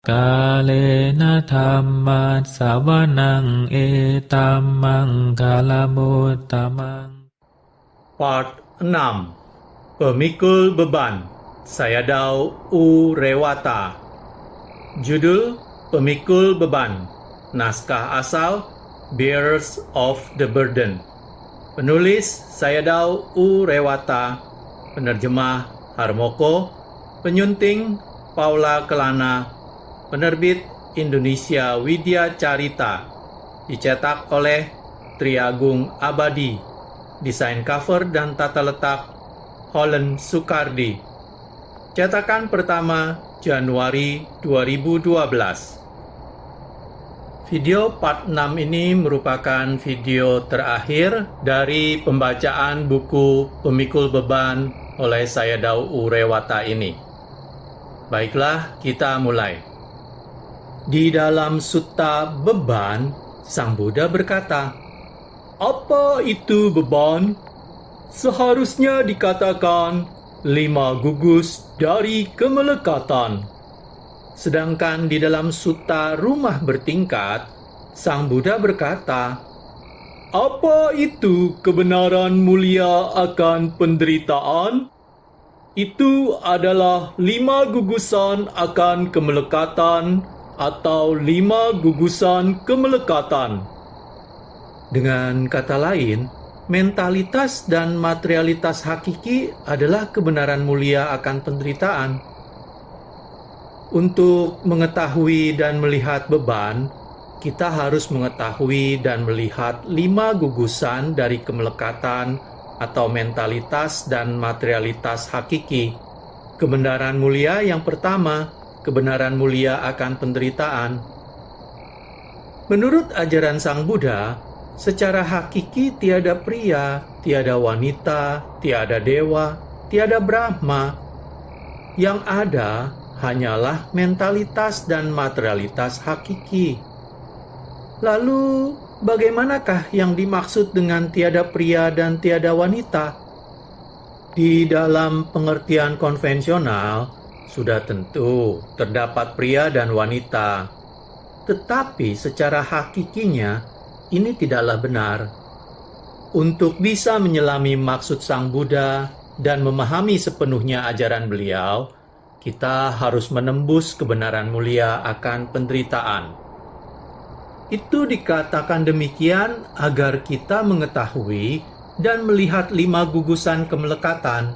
Kalena dhammat sawanang etamang kalamutamang. Part 6. Pemikul Beban, Sayadaw U. Rewata. Judul Pemikul Beban. Naskah asal Bearers of the Burden. Penulis Sayadaw U. Rewata. Penerjemah Harmoko. Penyunting Paula Kelana. Penerbit Indonesia Widya Carita. Dicetak oleh Triagung Abadi. Desain cover dan tata letak Holland Sukardi. Cetakan pertama Januari 2012. Video part 6 ini merupakan video terakhir dari pembacaan buku Pemikul Beban oleh Sayadaw U. Rewata ini. Baiklah, kita mulai. Di dalam Sutta Beban, Sang Buddha berkata, "Apa itu beban? Seharusnya dikatakan 5 gugus dari kemelekatan." Sedangkan di dalam Sutta Rumah Bertingkat, Sang Buddha berkata, "Apa itu kebenaran mulia akan penderitaan? Itu adalah 5 gugusan akan kemelekatan atau 5 gugusan kemelekatan." Dengan kata lain, mentalitas dan materialitas hakiki adalah kebenaran mulia akan penderitaan. Untuk mengetahui dan melihat beban, kita harus mengetahui dan melihat 5 gugusan dari kemelekatan atau mentalitas dan materialitas hakiki. Kebenaran mulia yang pertama, kebenaran mulia akan penderitaan. Menurut ajaran Sang Buddha, secara hakiki tiada pria, tiada wanita, tiada dewa, tiada Brahma. Yang ada hanyalah mentalitas dan materialitas hakiki. Lalu, bagaimanakah yang dimaksud dengan tiada pria dan tiada wanita? Di dalam pengertian konvensional, sudah tentu terdapat pria dan wanita. Tetapi secara hakikinya, ini tidaklah benar. Untuk bisa menyelami maksud Sang Buddha dan memahami sepenuhnya ajaran beliau, kita harus menembus kebenaran mulia akan penderitaan. Itu dikatakan demikian agar kita mengetahui dan melihat 5 gugusan kemelekatan.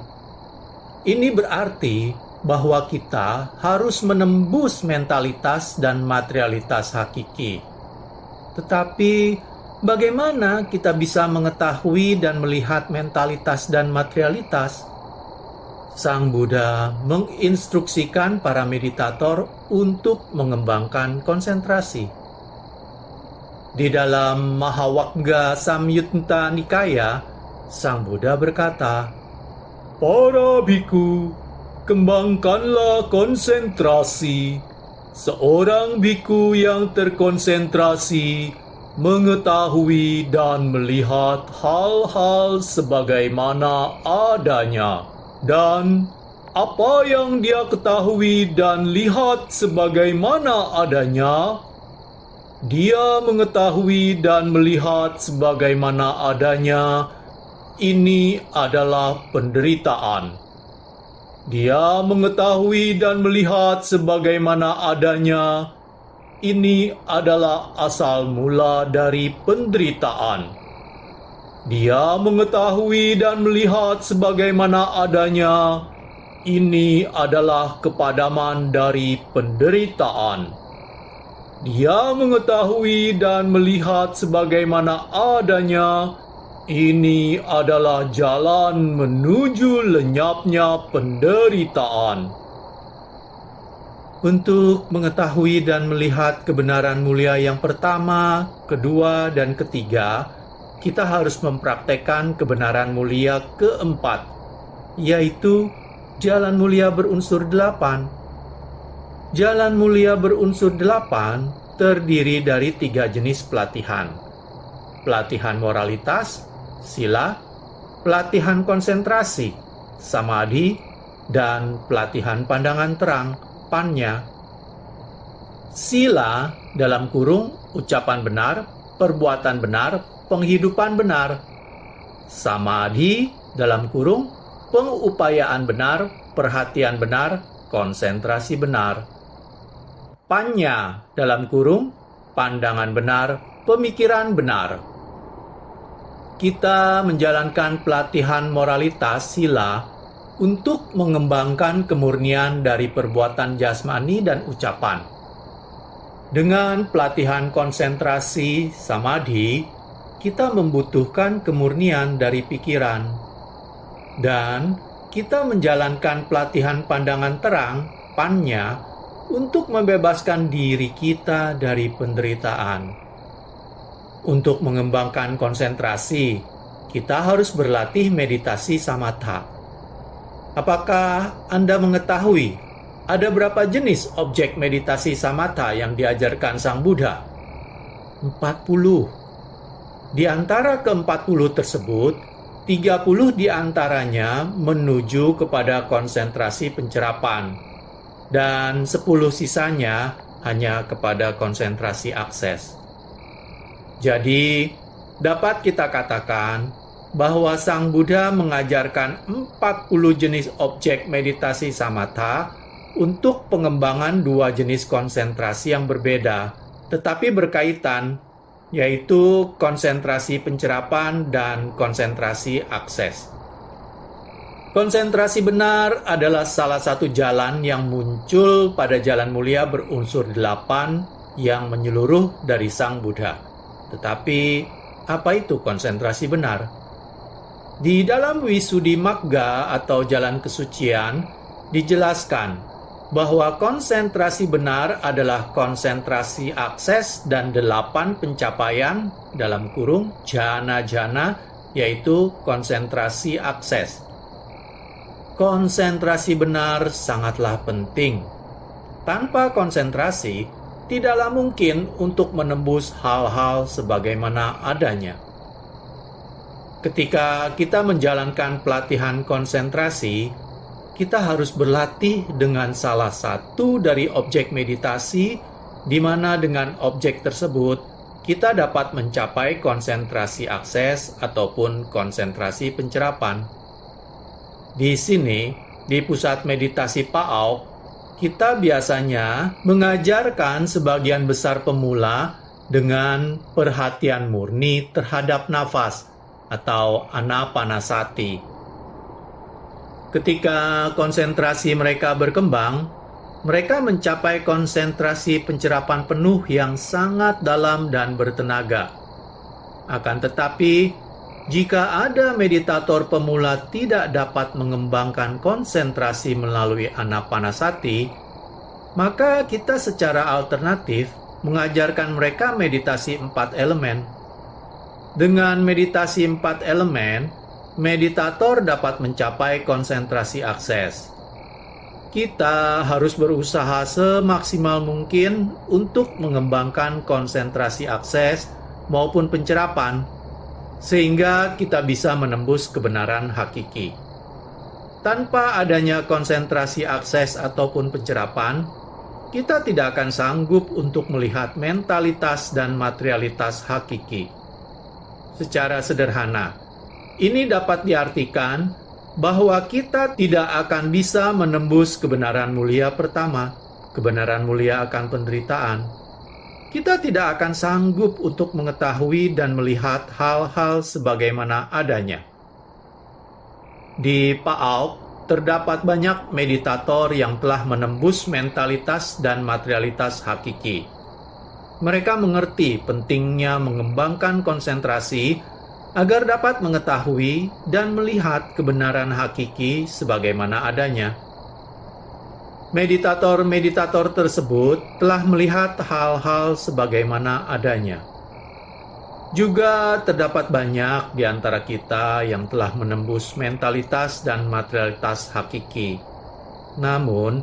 Ini berarti bahwa kita harus menembus mentalitas dan materialitas hakiki. Tetapi, bagaimana kita bisa mengetahui dan melihat mentalitas dan materialitas? Sang Buddha menginstruksikan para meditator untuk mengembangkan konsentrasi. Di dalam Mahawagga Samyutta Nikaya, Sang Buddha berkata, "Para biku, kembangkanlah konsentrasi. Seorang biku yang terkonsentrasi mengetahui dan melihat hal-hal sebagaimana adanya. Dan apa yang dia ketahui dan lihat sebagaimana adanya, dia mengetahui dan melihat sebagaimana adanya. Ini adalah penderitaan. Dia mengetahui dan melihat sebagaimana adanya. Ini adalah asal mula dari penderitaan. Dia mengetahui dan melihat sebagaimana adanya. Ini adalah kepadaman dari penderitaan. Dia mengetahui dan melihat sebagaimana adanya. Ini adalah jalan menuju lenyapnya penderitaan." Untuk mengetahui dan melihat kebenaran mulia yang pertama, kedua, dan ketiga, kita harus mempraktekkan kebenaran mulia keempat, yaitu jalan mulia berunsur 8. Jalan mulia berunsur 8 terdiri dari 3 jenis pelatihan. Pelatihan moralitas, sila, pelatihan konsentrasi, samadhi, dan pelatihan pandangan terang, panya. Sila dalam kurung ucapan benar, perbuatan benar, penghidupan benar. Samadhi dalam kurung pengupayaan benar, perhatian benar, konsentrasi benar. Panya dalam kurung pandangan benar, pemikiran benar. Kita menjalankan pelatihan moralitas sila untuk mengembangkan kemurnian dari perbuatan jasmani dan ucapan. Dengan pelatihan konsentrasi samadhi, kita membutuhkan kemurnian dari pikiran. Dan kita menjalankan pelatihan pandangan terang, panya, untuk membebaskan diri kita dari penderitaan. Untuk mengembangkan konsentrasi, kita harus berlatih meditasi samatha. Apakah Anda mengetahui ada berapa jenis objek meditasi samatha yang diajarkan Sang Buddha? 40. Di antara ke-40 tersebut, 30 di antaranya menuju kepada konsentrasi pencerapan, dan 10 sisanya hanya kepada konsentrasi akses. Jadi, dapat kita katakan bahwa Sang Buddha mengajarkan 40 jenis objek meditasi samatha untuk pengembangan dua jenis konsentrasi yang berbeda, tetapi berkaitan, yaitu konsentrasi pencerapan dan konsentrasi akses. Konsentrasi benar adalah salah satu jalan yang muncul pada jalan mulia berunsur 8 yang menyeluruh dari Sang Buddha. Tetapi, apa itu konsentrasi benar? Di dalam Visuddhimagga atau jalan kesucian, dijelaskan bahwa konsentrasi benar adalah konsentrasi akses dan 8 pencapaian dalam kurung jana-jana, yaitu konsentrasi akses. Konsentrasi benar sangatlah penting. Tanpa konsentrasi, tidaklah mungkin untuk menembus hal-hal sebagaimana adanya. Ketika kita menjalankan pelatihan konsentrasi, kita harus berlatih dengan salah satu dari objek meditasi, di mana dengan objek tersebut kita dapat mencapai konsentrasi akses ataupun konsentrasi pencerapan. Di sini, di pusat meditasi Pa'auk, kita biasanya mengajarkan sebagian besar pemula dengan perhatian murni terhadap nafas atau anapanasati. Ketika konsentrasi mereka berkembang, mereka mencapai konsentrasi pencerapan penuh yang sangat dalam dan bertenaga. Akan tetapi, jika ada meditator pemula tidak dapat mengembangkan konsentrasi melalui anapanasati, maka kita secara alternatif mengajarkan mereka meditasi 4 elemen. Dengan meditasi 4 elemen, meditator dapat mencapai konsentrasi akses. Kita harus berusaha semaksimal mungkin untuk mengembangkan konsentrasi akses maupun pencerapan, sehingga kita bisa menembus kebenaran hakiki. Tanpa adanya konsentrasi akses ataupun pencerapan, kita tidak akan sanggup untuk melihat mentalitas dan materialitas hakiki. Secara sederhana, ini dapat diartikan bahwa kita tidak akan bisa menembus kebenaran mulia pertama, kebenaran mulia akan penderitaan. Kita tidak akan sanggup untuk mengetahui dan melihat hal-hal sebagaimana adanya. Di Pa'auk, terdapat banyak meditator yang telah menembus mentalitas dan materialitas hakiki. Mereka mengerti pentingnya mengembangkan konsentrasi agar dapat mengetahui dan melihat kebenaran hakiki sebagaimana adanya. Meditator-meditator tersebut telah melihat hal-hal sebagaimana adanya. Juga terdapat banyak di antara kita yang telah menembus mentalitas dan materialitas hakiki. Namun,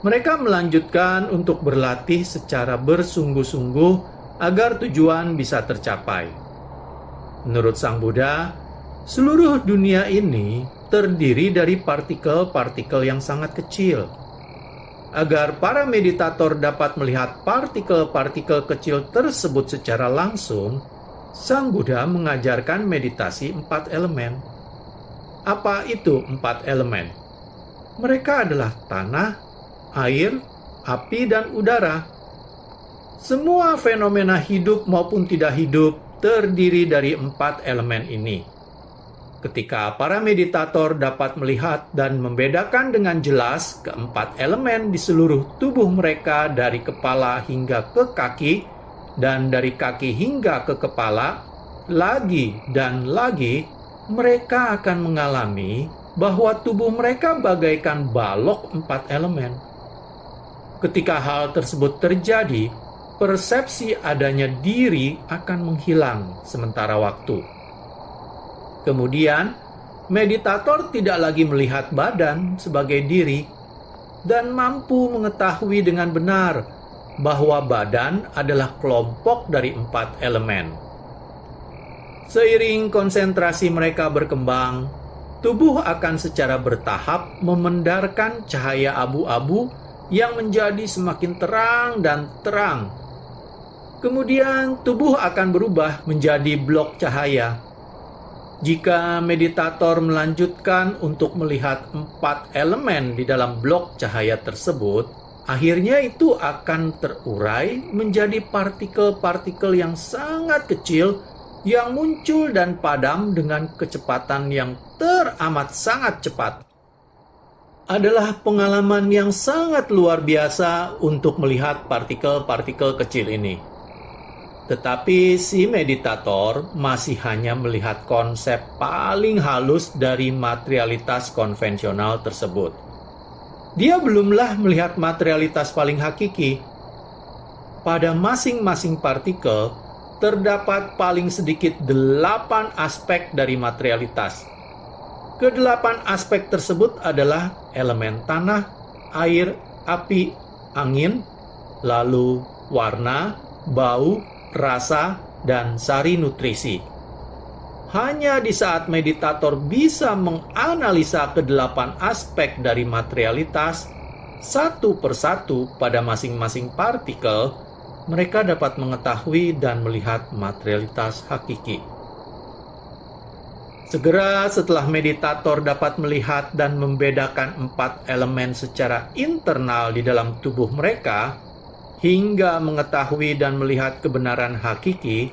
mereka melanjutkan untuk berlatih secara bersungguh-sungguh agar tujuan bisa tercapai. Menurut Sang Buddha, seluruh dunia ini terdiri dari partikel-partikel yang sangat kecil. Agar para meditator dapat melihat partikel-partikel kecil tersebut secara langsung, Sang Buddha mengajarkan meditasi 4 elemen. Apa itu 4 elemen? Mereka adalah tanah, air, api, dan udara. Semua fenomena hidup maupun tidak hidup terdiri dari 4 elemen ini. Ketika para meditator dapat melihat dan membedakan dengan jelas keempat elemen di seluruh tubuh mereka dari kepala hingga ke kaki, dan dari kaki hingga ke kepala, lagi dan lagi, mereka akan mengalami bahwa tubuh mereka bagaikan balok 4 elemen. Ketika hal tersebut terjadi, persepsi adanya diri akan menghilang sementara waktu. Kemudian, meditator tidak lagi melihat badan sebagai diri dan mampu mengetahui dengan benar bahwa badan adalah kelompok dari 4 elemen. Seiring konsentrasi mereka berkembang, tubuh akan secara bertahap memendarkan cahaya abu-abu yang menjadi semakin terang dan terang. Kemudian tubuh akan berubah menjadi blok cahaya. Jika meditator melanjutkan untuk melihat 4 elemen di dalam blok cahaya tersebut, akhirnya itu akan terurai menjadi partikel-partikel yang sangat kecil yang muncul dan padam dengan kecepatan yang teramat sangat cepat. Adalah pengalaman yang sangat luar biasa untuk melihat partikel-partikel kecil ini. Tetapi si meditator masih hanya melihat konsep paling halus dari materialitas konvensional tersebut. Dia belumlah melihat materialitas paling hakiki. Pada masing-masing partikel, terdapat paling sedikit 8 aspek dari materialitas. Kedelapan aspek tersebut adalah elemen tanah, air, api, angin, lalu warna, bau, rasa, dan sari nutrisi. Hanya di saat meditator bisa menganalisa kedelapan aspek dari materialitas satu persatu pada masing-masing partikel, mereka dapat mengetahui dan melihat materialitas hakiki. Segera setelah meditator dapat melihat dan membedakan 4 elemen secara internal di dalam tubuh mereka, hingga mengetahui dan melihat kebenaran hakiki,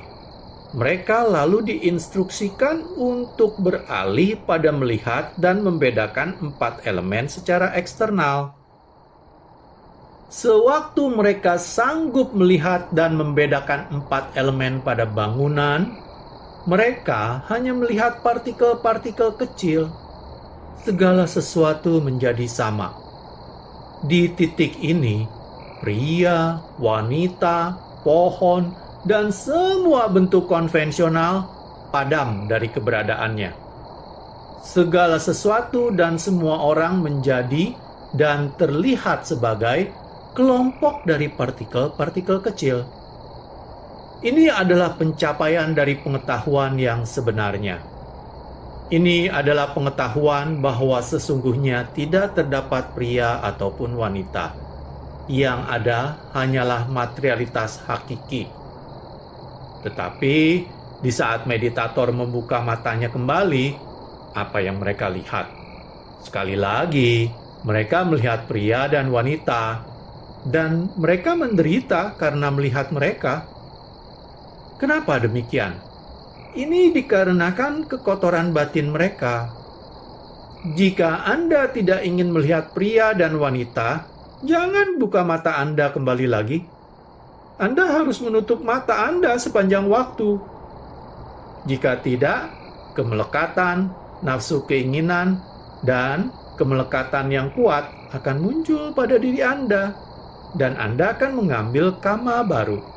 mereka lalu diinstruksikan untuk beralih pada melihat dan membedakan 4 elemen secara eksternal. Sewaktu mereka sanggup melihat dan membedakan 4 elemen pada bangunan, mereka hanya melihat partikel-partikel kecil. Segala sesuatu menjadi sama. Di titik ini, pria, wanita, pohon, dan semua bentuk konvensional padam dari keberadaannya. Segala sesuatu dan semua orang menjadi dan terlihat sebagai kelompok dari partikel-partikel kecil. Ini adalah pencapaian dari pengetahuan yang sebenarnya. Ini adalah pengetahuan bahwa sesungguhnya tidak terdapat pria ataupun wanita. Yang ada hanyalah materialitas hakiki. Tetapi di saat meditator membuka matanya kembali, apa yang mereka lihat? Sekali lagi, mereka melihat pria dan wanita, dan mereka menderita karena melihat mereka. Kenapa demikian? Ini dikarenakan kekotoran batin mereka. Jika Anda tidak ingin melihat pria dan wanita, jangan buka mata Anda kembali lagi. Anda harus menutup mata Anda sepanjang waktu. Jika tidak, kemelekatan, nafsu keinginan, dan kemelekatan yang kuat akan muncul pada diri Anda, dan Anda akan mengambil kama baru.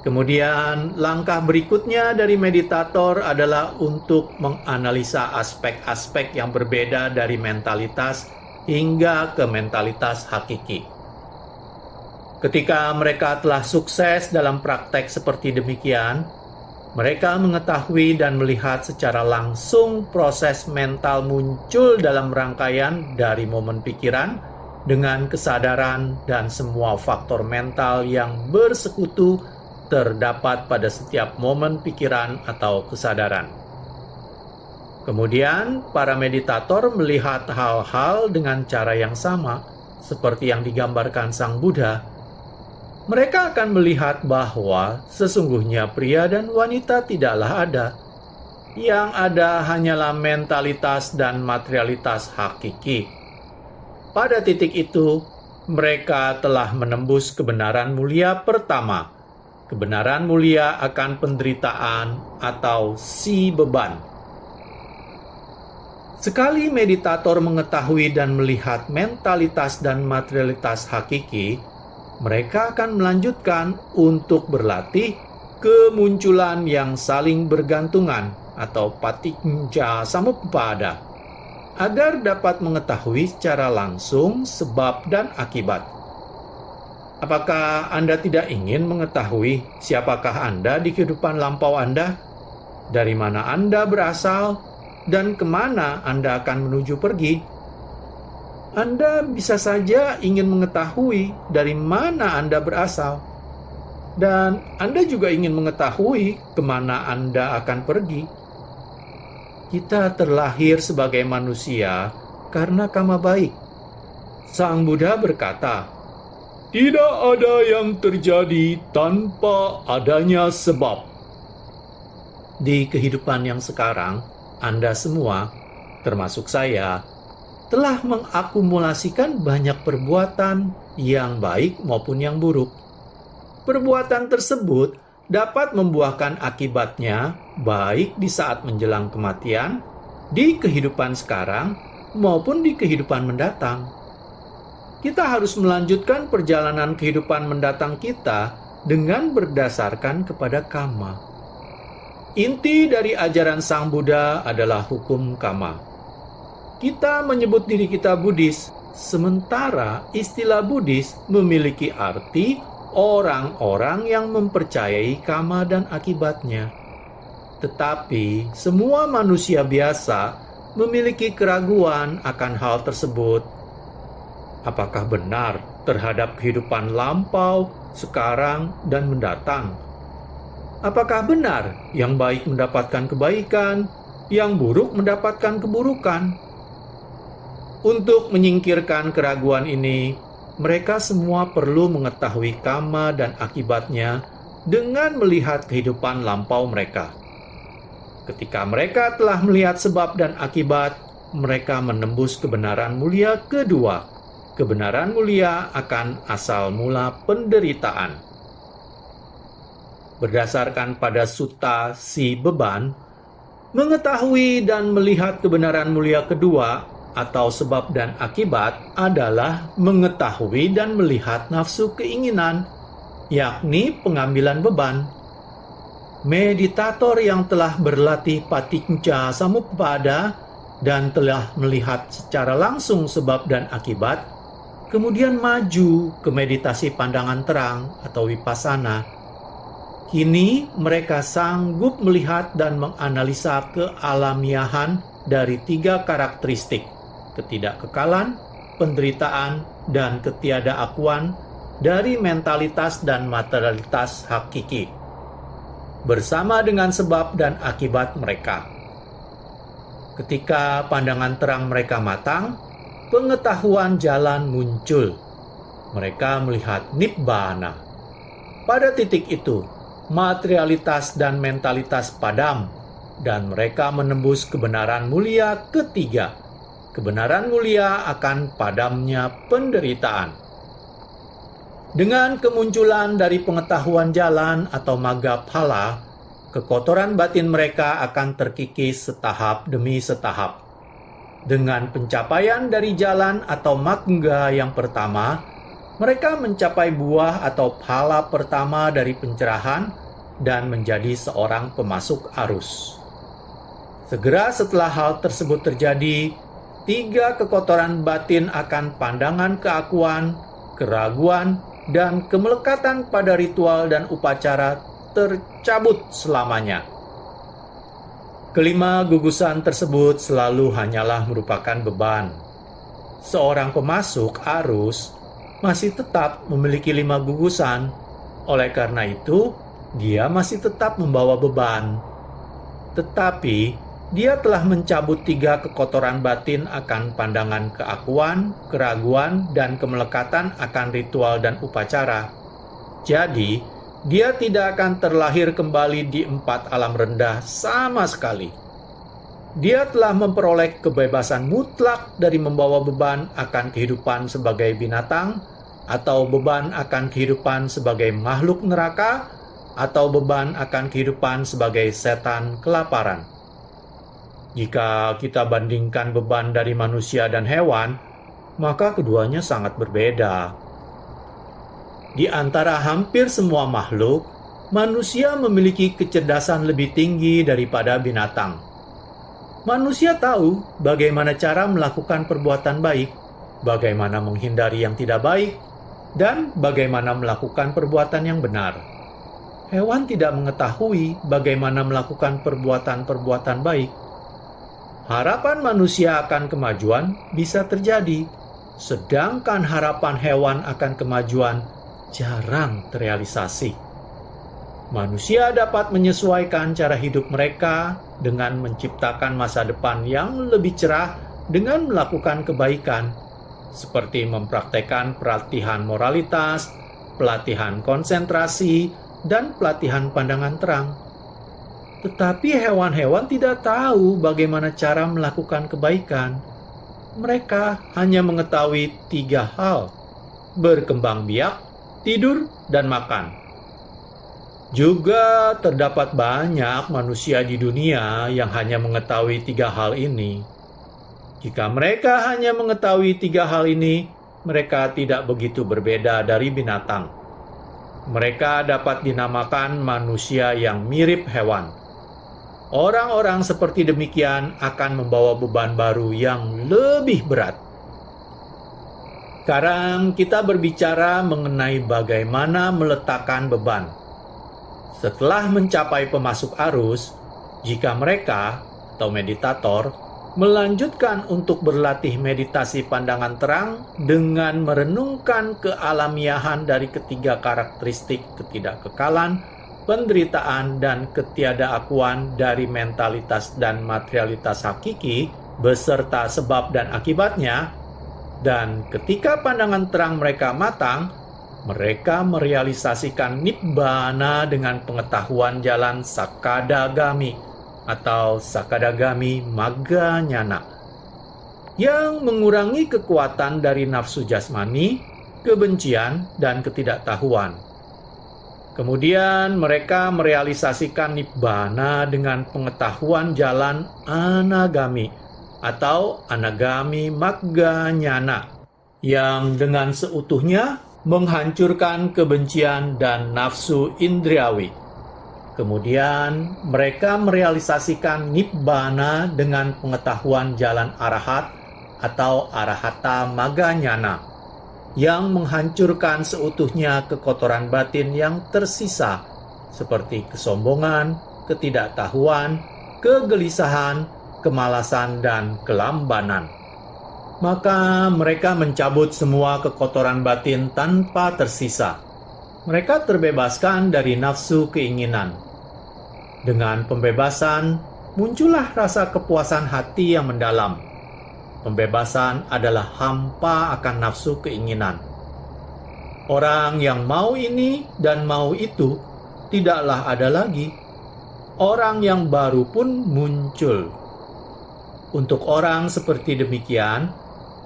Kemudian, langkah berikutnya dari meditator adalah untuk menganalisa aspek-aspek yang berbeda dari mentalitas hingga ke mentalitas hakiki. Ketika mereka telah sukses dalam praktek seperti demikian, mereka mengetahui dan melihat secara langsung proses mental muncul dalam rangkaian dari momen pikiran dengan kesadaran dan semua faktor mental yang bersekutu terdapat pada setiap momen pikiran atau kesadaran. Kemudian, para meditator melihat hal-hal dengan cara yang sama, seperti yang digambarkan Sang Buddha. Mereka akan melihat bahwa sesungguhnya pria dan wanita tidaklah ada. Yang ada hanyalah mentalitas dan materialitas hakiki. Pada titik itu, mereka telah menembus kebenaran mulia pertama. Kebenaran mulia akan penderitaan atau si beban. Sekali meditator mengetahui dan melihat mentalitas dan materialitas hakiki, mereka akan melanjutkan untuk berlatih kemunculan yang saling bergantungan atau paticca samuppada, agar dapat mengetahui secara langsung sebab dan akibat. Apakah Anda tidak ingin mengetahui siapakah Anda di kehidupan lampau Anda? Dari mana Anda berasal? Dan kemana Anda akan menuju pergi? Anda bisa saja ingin mengetahui dari mana Anda berasal. Dan Anda juga ingin mengetahui kemana Anda akan pergi. Kita terlahir sebagai manusia karena karma baik. Sang Buddha berkata, "Tidak ada yang terjadi tanpa adanya sebab." Di kehidupan yang sekarang, Anda semua, termasuk saya, telah mengakumulasikan banyak perbuatan yang baik maupun yang buruk. Perbuatan tersebut dapat membuahkan akibatnya baik di saat menjelang kematian, di kehidupan sekarang, maupun di kehidupan mendatang. Kita harus melanjutkan perjalanan kehidupan mendatang kita dengan berdasarkan kepada karma. Inti dari ajaran Sang Buddha adalah hukum karma. Kita menyebut diri kita Buddhis, sementara istilah Buddhis memiliki arti orang-orang yang mempercayai karma dan akibatnya. Tetapi semua manusia biasa memiliki keraguan akan hal tersebut. Apakah benar terhadap kehidupan lampau, sekarang, dan mendatang? Apakah benar yang baik mendapatkan kebaikan, yang buruk mendapatkan keburukan? Untuk menyingkirkan keraguan ini, mereka semua perlu mengetahui karma dan akibatnya dengan melihat kehidupan lampau mereka. Ketika mereka telah melihat sebab dan akibat, mereka menembus kebenaran mulia kedua. Kebenaran mulia akan asal mula penderitaan. Berdasarkan pada sutta si beban, mengetahui dan melihat kebenaran mulia kedua atau sebab dan akibat adalah mengetahui dan melihat nafsu keinginan, yakni pengambilan beban. Meditator yang telah berlatih paticca samuppada dan telah melihat secara langsung sebab dan akibat, kemudian maju ke meditasi pandangan terang atau vipassana. Kini mereka sanggup melihat dan menganalisa kealamiahan dari 3 karakteristik: ketidakkekalan, penderitaan, dan ketiadaakuan dari mentalitas dan materialitas hakiki, bersama dengan sebab dan akibat mereka. Ketika pandangan terang mereka matang, pengetahuan jalan muncul. Mereka melihat Nibbana. Pada titik itu, materialitas dan mentalitas padam, dan mereka menembus kebenaran mulia ketiga. Kebenaran mulia akan padamnya penderitaan. Dengan kemunculan dari pengetahuan jalan atau magga phala, kekotoran batin mereka akan terkikis setahap demi setahap. Dengan pencapaian dari jalan atau magga yang pertama, mereka mencapai buah atau phala pertama dari pencerahan dan menjadi seorang pemasuk arus. Segera setelah hal tersebut terjadi, 3 kekotoran batin akan pandangan keakuan, keraguan, dan kemelekatan pada ritual dan upacara tercabut selamanya. Kelima gugusan tersebut selalu hanyalah merupakan beban. seorang pemasuk arus masih tetap memiliki 5 gugusan. Oleh karena itu, dia masih tetap membawa beban. Tetapi, dia telah mencabut 3 kekotoran batin akan pandangan keakuan, keraguan, dan kemelekatan akan ritual dan upacara. Jadi, dia tidak akan terlahir kembali di 4 alam rendah sama sekali. Dia telah memperoleh kebebasan mutlak dari membawa beban akan kehidupan sebagai binatang, atau beban akan kehidupan sebagai makhluk neraka, atau beban akan kehidupan sebagai setan kelaparan. Jika kita bandingkan beban dari manusia dan hewan, maka keduanya sangat berbeda. Di antara hampir semua makhluk, manusia memiliki kecerdasan lebih tinggi daripada binatang. Manusia tahu bagaimana cara melakukan perbuatan baik, bagaimana menghindari yang tidak baik, dan bagaimana melakukan perbuatan yang benar. Hewan tidak mengetahui bagaimana melakukan perbuatan-perbuatan baik. Harapan manusia akan kemajuan bisa terjadi, sedangkan harapan hewan akan kemajuan jarang terrealisasi. Manusia dapat menyesuaikan cara hidup mereka dengan menciptakan masa depan yang lebih cerah dengan melakukan kebaikan, seperti mempraktekkan pelatihan moralitas, pelatihan konsentrasi, dan pelatihan pandangan terang. Tetapi hewan-hewan tidak tahu bagaimana cara melakukan kebaikan. Mereka hanya mengetahui 3 hal: berkembang biak, tidur, dan makan. Juga terdapat banyak manusia di dunia yang hanya mengetahui 3 hal ini. Jika mereka hanya mengetahui 3 hal ini, mereka tidak begitu berbeda dari binatang. Mereka dapat dinamakan manusia yang mirip hewan. Orang-orang seperti demikian akan membawa beban baru yang lebih berat. Sekarang kita berbicara mengenai bagaimana meletakkan beban. Setelah mencapai pemasuk arus, jika mereka atau meditator melanjutkan untuk berlatih meditasi pandangan terang dengan merenungkan kealamiahan dari ketiga karakteristik ketidakkekalan, penderitaan, dan ketiadaakuan dari mentalitas dan materialitas hakiki beserta sebab dan akibatnya, dan ketika pandangan terang mereka matang, mereka merealisasikan Nibbana dengan pengetahuan jalan Sakadagami atau Sakadagami Magga Nyana yang mengurangi kekuatan dari nafsu jasmani, kebencian, dan ketidaktahuan. Kemudian mereka merealisasikan Nibbana dengan pengetahuan jalan Anagami atau Anagami Magga Nyana yang dengan seutuhnya menghancurkan kebencian dan nafsu indriawi. Kemudian mereka merealisasikan Nibbana dengan pengetahuan jalan Arahat atau Arahata Magga Nyana yang menghancurkan seutuhnya kekotoran batin yang tersisa seperti kesombongan, ketidaktahuan, kegelisahan, kemalasan, dan kelambanan. Maka mereka mencabut semua kekotoran batin tanpa tersisa. Mereka terbebaskan dari nafsu keinginan. Dengan pembebasan, muncullah rasa kepuasan hati yang mendalam. Pembebasan adalah hampa akan nafsu keinginan. Orang yang mau ini dan mau itu tidaklah ada lagi. Orang yang baru pun muncul. Untuk orang seperti demikian,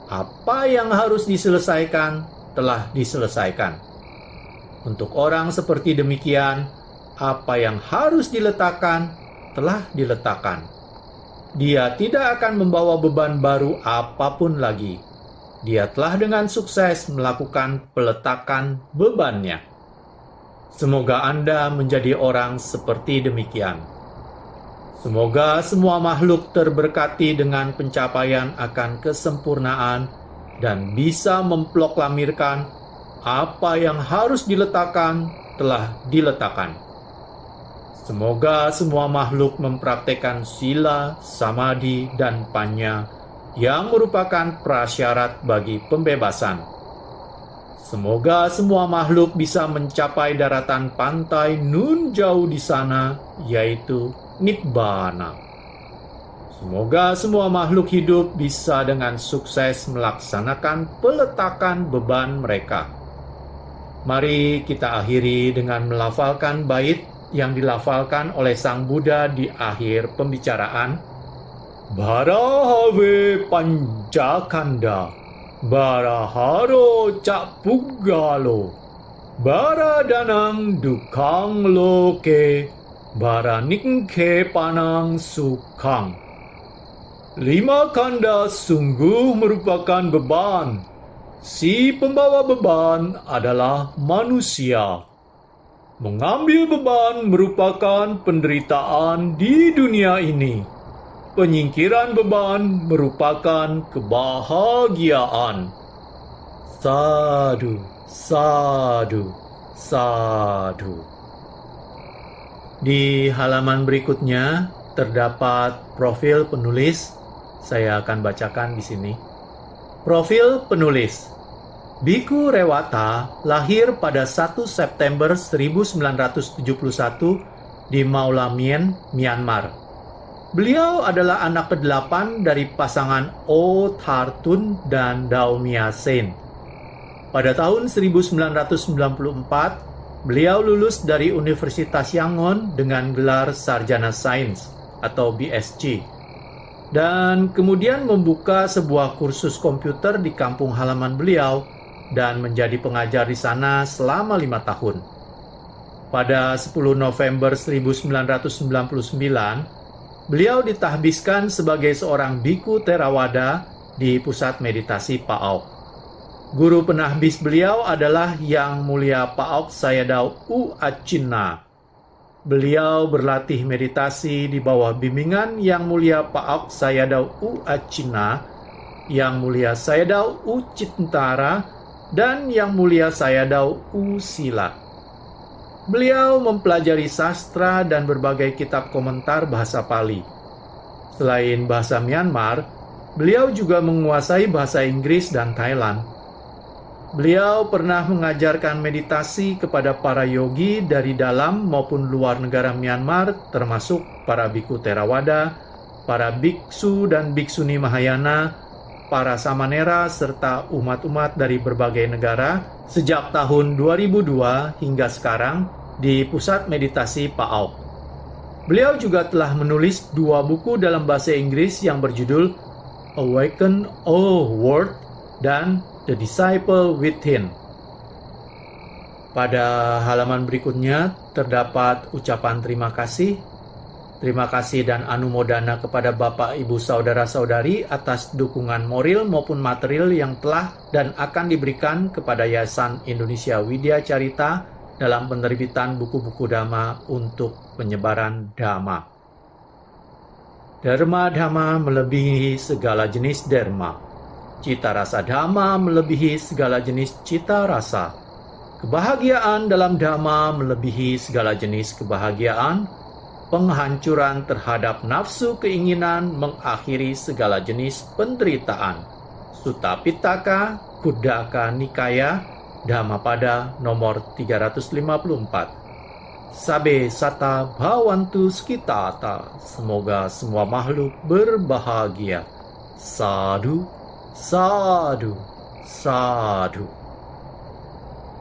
apa yang harus diselesaikan telah diselesaikan. Untuk orang seperti demikian, apa yang harus diletakkan telah diletakkan. Dia tidak akan membawa beban baru apapun lagi. Dia telah dengan sukses melakukan peletakan bebannya. Semoga Anda menjadi orang seperti demikian. Semoga semua makhluk terberkati dengan pencapaian akan kesempurnaan dan bisa memproklamirkan apa yang harus diletakkan telah diletakkan. Semoga semua makhluk mempraktekkan sila, samadhi, dan panya yang merupakan prasyarat bagi pembebasan. Semoga semua makhluk bisa mencapai daratan pantai nun jauh di sana, yaitu Nibbana. Semoga semua makhluk hidup bisa dengan sukses melaksanakan peletakan beban mereka. Mari kita akhiri dengan melafalkan bait yang dilafalkan oleh Sang Buddha di akhir pembicaraan. Barahave Pancakanda, Baraharo Cak Puggalo, Baradanang Dukang Loke, Baranikhe Panang Sukang. 5 kanda sungguh merupakan beban. Si pembawa beban adalah manusia. Mengambil beban merupakan penderitaan di dunia ini. Penyingkiran beban merupakan kebahagiaan. Sadu, sadu, sadu. Di halaman berikutnya terdapat profil penulis. Saya akan bacakan di sini. Profil penulis. Biku Rewata lahir pada 1 September 1971 di Maulamien, Myanmar. Beliau adalah anak ke-8 dari pasangan O Thartun dan Daumia Sen. Pada tahun 1994, beliau lulus dari Universitas Yangon dengan gelar Sarjana Sains atau BSc, dan kemudian membuka sebuah kursus komputer di kampung halaman beliau dan menjadi pengajar di sana selama 5 tahun. Pada 10 November 1999, beliau ditahbiskan sebagai seorang biku Theravada di pusat meditasi Paauk. Guru penahbis beliau adalah Yang Mulia Paauk Sayadaw U Achinna. Beliau berlatih meditasi di bawah bimbingan Yang Mulia Paauk Sayadaw U Achinna, Yang Mulia Sayadaw U Cintara, dan Yang Mulia Sayadaw U Sila. Beliau mempelajari sastra dan berbagai kitab komentar bahasa Pali. Selain bahasa Myanmar, beliau juga menguasai bahasa Inggris dan Thailand. Beliau pernah mengajarkan meditasi kepada para yogi dari dalam maupun luar negara Myanmar, termasuk para biku Theravada, para biksu dan biksuni Mahayana, para samanera, serta umat-umat dari berbagai negara sejak tahun 2002 hingga sekarang di Pusat Meditasi Paauk. Beliau juga telah menulis 2 buku dalam bahasa Inggris yang berjudul Awaken O World dan The Disciple Within. Pada halaman berikutnya terdapat ucapan terima kasih. Terima kasih dan anumodana kepada Bapak, Ibu, Saudara-saudari atas dukungan moral maupun material yang telah dan akan diberikan kepada Yayasan Indonesia Widya Carita dalam penerbitan buku-buku Dhamma untuk penyebaran Dhamma. Dharma-Dhamma melebihi segala jenis Dharma. Cita rasa Dhamma melebihi segala jenis cita rasa. Kebahagiaan dalam Dhamma melebihi segala jenis kebahagiaan. Penghancuran terhadap nafsu keinginan mengakhiri segala jenis penderitaan. Sutta Pitaka, Kuddaka Nikaya, Dhammapada nomor 354. Sabe sata bhavantu skitata. Semoga semua makhluk berbahagia. Sadhu, sadhu, sadhu.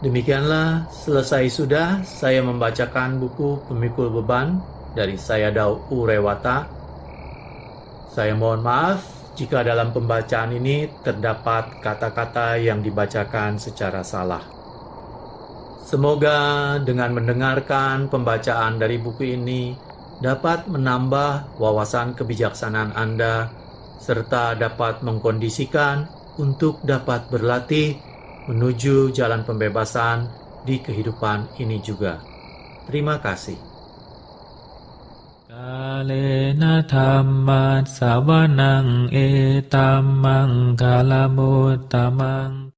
Demikianlah selesai sudah saya membacakan buku Pemikul Beban dari Sayadaw U Rewata. Saya mohon maaf jika dalam pembacaan ini terdapat kata-kata yang dibacakan secara salah. Semoga dengan mendengarkan pembacaan dari buku ini dapat menambah wawasan kebijaksanaan Anda serta dapat mengkondisikan untuk dapat berlatih menuju jalan pembebasan di kehidupan ini juga. Terima kasih. Kalena dhamma savanang etammang kalamutamang